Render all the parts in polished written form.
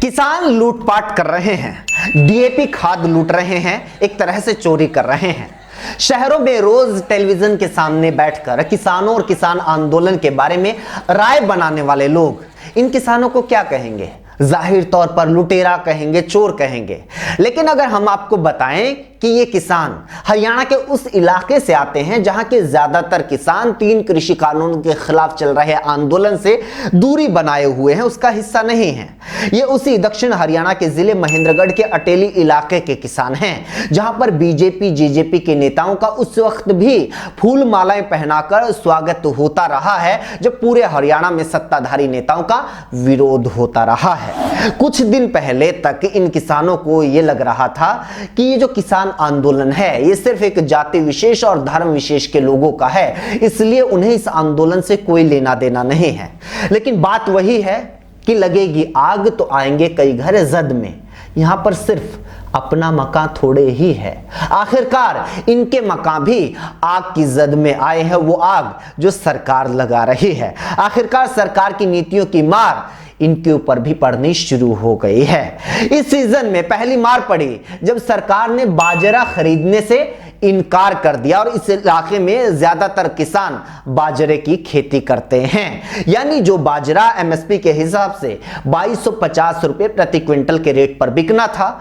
किसान लूटपाट कर रहे हैं, डीएपी खाद लूट रहे हैं, एक तरह से चोरी कर रहे हैं। शहरों में रोज टेलीविजन के सामने बैठकर किसानों और किसान आंदोलन के बारे में राय बनाने वाले लोग इन किसानों को क्या कहेंगे? जाहिर तौर पर लुटेरा कहेंगे, चोर कहेंगे। लेकिन अगर हम आपको बताएं कि ये किसान हरियाणा के उस इलाके से आते हैं जहां के ज्यादातर किसान 3 कृषि कानून के खिलाफ चल रहे आंदोलन से दूरी बनाए हुए हैं, उसका हिस्सा नहीं है। ये उसी दक्षिण हरियाणा के जिले महेंद्रगढ़ के अटेली इलाके के किसान हैं, जहां पर बीजेपी जेजेपी के नेताओं का उस वक्त भी फूल मालाएं पहनाकर स्वागत होता रहा है जब पूरे हरियाणा में सत्ताधारी नेताओं का विरोध होता रहा है। कुछ दिन पहले तक इन किसानों को यह लग रहा था कि ये जो किसान आंदोलन है ये सिर्फ एक जाति विशेष और धर्म विशेष के लोगों का है, इसलिए उन्हें इस आंदोलन से कोई लेना देना नहीं है। लेकिन बात वही है कि लगेगी आग तो आएंगे कई घर जद में। यहां पर सिर्फ अपना मकान थोड़े ही है। आखिरकार इनके मकान भी आग की जद में आए हैं, वो आग जो सरकार लगा रही है। आखिरकार सरकार की नीतियों की मार इनके ऊपर भी पड़नी शुरू हो गई है। इस सीजन में पहली मार पड़ी जब सरकार ने बाजरा खरीदने से इनकार कर दिया और इस इलाके में ज्यादातर किसान बाजरे की खेती करते हैं। यानी जो बाजरा एमएसपी के हिसाब से 2250 रुपए प्रति क्विंटल के रेट पर बिकना था,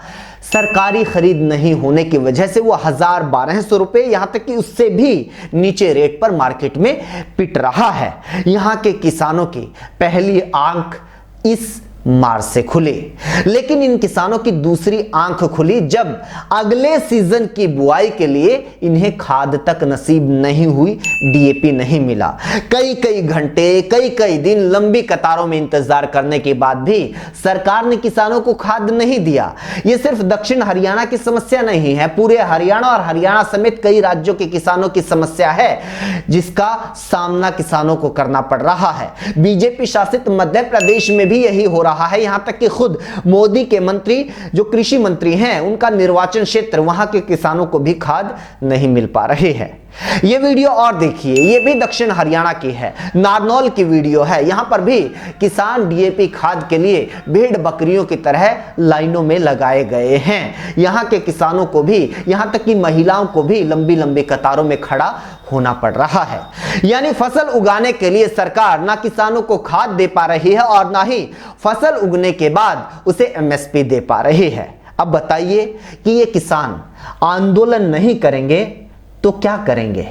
सरकारी खरीद नहीं होने की वजह से वो 1000-1200 रुपए, यहां तक कि उससे भी नीचे रेट पर मार्केट में पिट रहा है। यहां के किसानों की पहली आंख इस मार से खुली, लेकिन इन किसानों की दूसरी आंख खुली जब अगले सीजन की बुआई के लिए इन्हें खाद तक नसीब नहीं हुई, डीएपी नहीं मिला। कई कई घंटे, कई कई दिन लंबी कतारों में इंतजार करने के बाद भी सरकार ने किसानों को खाद नहीं दिया। यह सिर्फ दक्षिण हरियाणा की समस्या नहीं है, पूरे हरियाणा और हरियाणा समेत कई राज्यों के किसानों की समस्या है जिसका सामना किसानों को करना पड़ रहा है। बीजेपी शासित मध्य प्रदेश में भी यही हो रहा है। यहां तक कि खुद मोदी के मंत्री जो कृषि मंत्री हैं, उनका निर्वाचन क्षेत्र वहां के किसानों को भी खाद नहीं मिल पा रही है। ये वीडियो और देखिए, ये भी दक्षिण हरियाणा की है, नारनौल की वीडियो है। यहां पर भी किसान डीएपी खाद के लिए भेड़ बकरियों की तरह लाइनों में लगाए गए हैं। यहां के किसानों को भी, यहां तक कि महिलाओं को भी लंबी लंबी कतारों में खड़ा होना पड़ रहा है। यानी फसल उगाने के लिए सरकार ना किसानों को खाद दे पा रही है और ना ही फसल उगने के बाद उसे एमएसपी दे पा रही है। अब बताइए कि ये किसान आंदोलन नहीं करेंगे तो क्या करेंगे?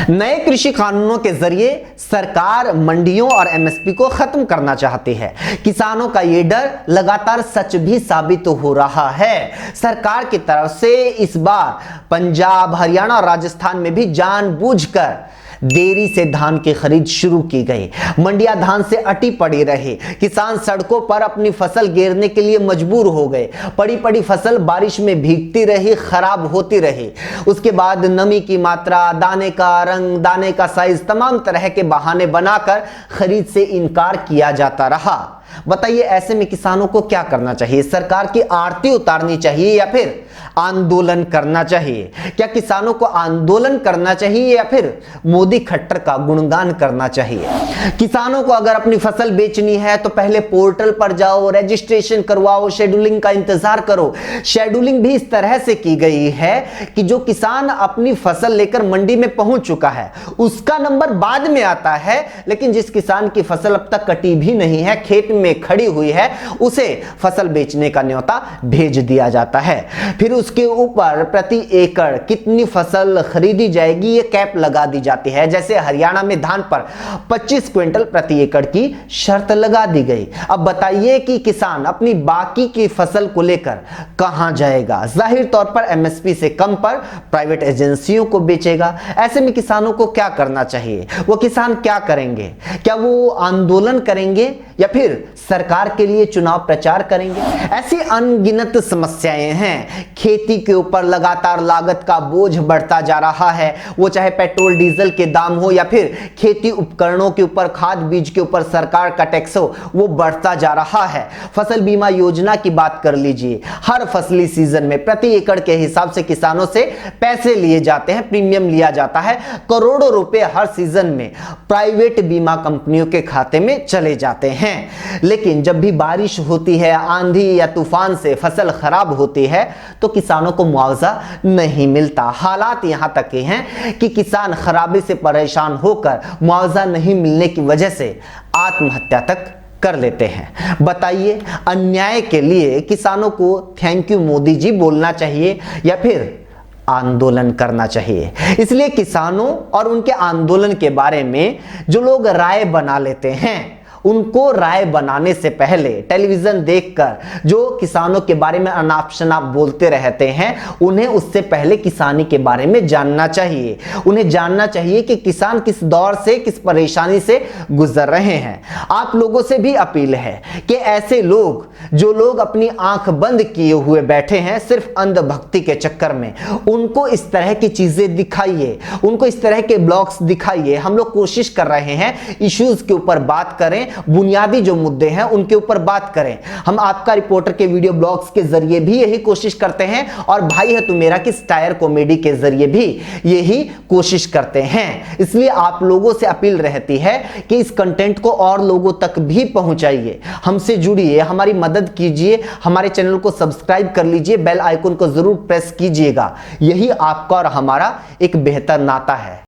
नए कृषि कानूनों के जरिए सरकार मंडियों और एमएसपी को खत्म करना चाहती है। किसानों का ये डर लगातार सच भी साबित हो रहा है। सरकार की तरफ से इस बार पंजाब, हरियाणा और राजस्थान में भी जानबूझकर देरी से धान की खरीद शुरू की गई। मंडियां धान से अटी पड़ी रही। किसान सड़कों पर अपनी फसल गिरने के लिए मजबूर हो गए। पड़ी पड़ी फसल बारिश में भीगती रही, खराब होती रही। उसके बाद नमी की मात्रा, दाने का रंग, दाने का साइज, तमाम तरह के बहाने बनाकर खरीद से इनकार किया जाता रहा। बताइए ऐसे में किसानों को क्या करना चाहिए? सरकार की आरती उतारनी चाहिए या फिर आंदोलन करना चाहिए? क्या किसानों को आंदोलन करना चाहिए या फिर मोदी खट्टर का गुणगान करना चाहिए? किसानों को अगर अपनी फसल बेचनी है तो पहले पोर्टल पर जाओ, रजिस्ट्रेशन करवाओ, शेड्यूलिंग का इंतजार करो। शेड्यूलिंग भी इस तरह से की गई है कि जो किसान अपनी फसल लेकर मंडी में पहुंच चुका है उसका नंबर बाद में आता है, लेकिन जिस किसान की फसल अब तक कटी भी नहीं है, खेत में खड़ी हुई है, उसे फसल बेचने का न्योता भेज दिया जाता है। फिर उसके ऊपर प्रति एकड़ कितनी फसल खरीदी जाएगी ये कैप लगा दी जाती है। जैसे हरियाणा में धान पर 25 क्विंटल प्रति एकड़ की शर्त लगा दी गई। अब बताइए कि किसान अपनी बाकी की फसल को लेकर कहां जाएगा? जाहिर तौर पर एमएसपी से कम पर प्राइवेट एजेंसियों को बेचेगा। ऐसे में किसानों को क्या करना चाहिए? वो किसान क्या करेंगे? क्या वो आंदोलन करेंगे या फिर सरकार के लिए चुनाव प्रचार करेंगे? ऐसी अनगिनत समस्याएं हैं। खेती के ऊपर लगातार लागत का बोझ बढ़ता जा रहा है, वो चाहे पेट्रोल डीजल के दाम हो या फिर खेती उपकरणों के ऊपर, खाद बीज के ऊपर सरकार का टैक्स हो, वो बढ़ता जा रहा है। फसल बीमा योजना की बात कर लीजिए, हर फसली सीजन में प्रति एकड़ के हिसाब से किसानों से पैसे लिए जाते हैं, प्रीमियम लिया जाता है। करोड़ों रुपए हर सीजन में प्राइवेट बीमा कंपनियों के खाते में चले जाते हैं। लेकिन जब भी बारिश होती है, आंधी या तूफान से फसल खराब होती है तो किसानों को मुआवजा नहीं मिलता। हालात यहां तक के हैं कि किसान खराबी से परेशान होकर मुआवजा नहीं मिलने की वजह से आत्महत्या तक कर लेते हैं। बताइए, अन्याय के लिए किसानों को थैंक यू मोदी जी बोलना चाहिए या फिर आंदोलन करना चाहिए? इसलिए किसानों और उनके आंदोलन के बारे में जो लोग राय बना लेते हैं, उनको राय बनाने से पहले टेलीविजन देखकर जो किसानों के बारे में अनाप शनाप बोलते रहते हैं, उन्हें उससे पहले किसानी के बारे में जानना चाहिए। उन्हें जानना चाहिए कि किसान किस दौर से, किस परेशानी से गुजर रहे हैं। आप लोगों से भी अपील है कि ऐसे लोग, जो लोग अपनी आंख बंद किए हुए बैठे हैं सिर्फ अंधभक्ति के चक्कर में, उनको इस तरह की चीजें दिखाइए, उनको इस तरह के ब्लॉग्स दिखाइए। हम लोग कोशिश कर रहे हैं इश्यूज के ऊपर बात करें, बुनियादी जो मुद्दे हैं उनके ऊपर बात करें। हम आपका रिपोर्टर के वीडियो ब्लॉग्स के जरिए भी यही कोशिश करते हैं और भाई है तू मेरा की स्टायर कॉमेडी के जरिए भी यही कोशिश करते हैं। इसलिए आप लोगों से अपील रहती है कि इस कंटेंट को और लोगों तक भी पहुंचाइए, हमसे जुड़िए, हमारी मदद कीजिए, हमारे चैनल को सब्सक्राइब कर लीजिए, बेल आइकन को जरूर प्रेस कीजिएगा। यही आपका और हमारा एक बेहतर नाता है।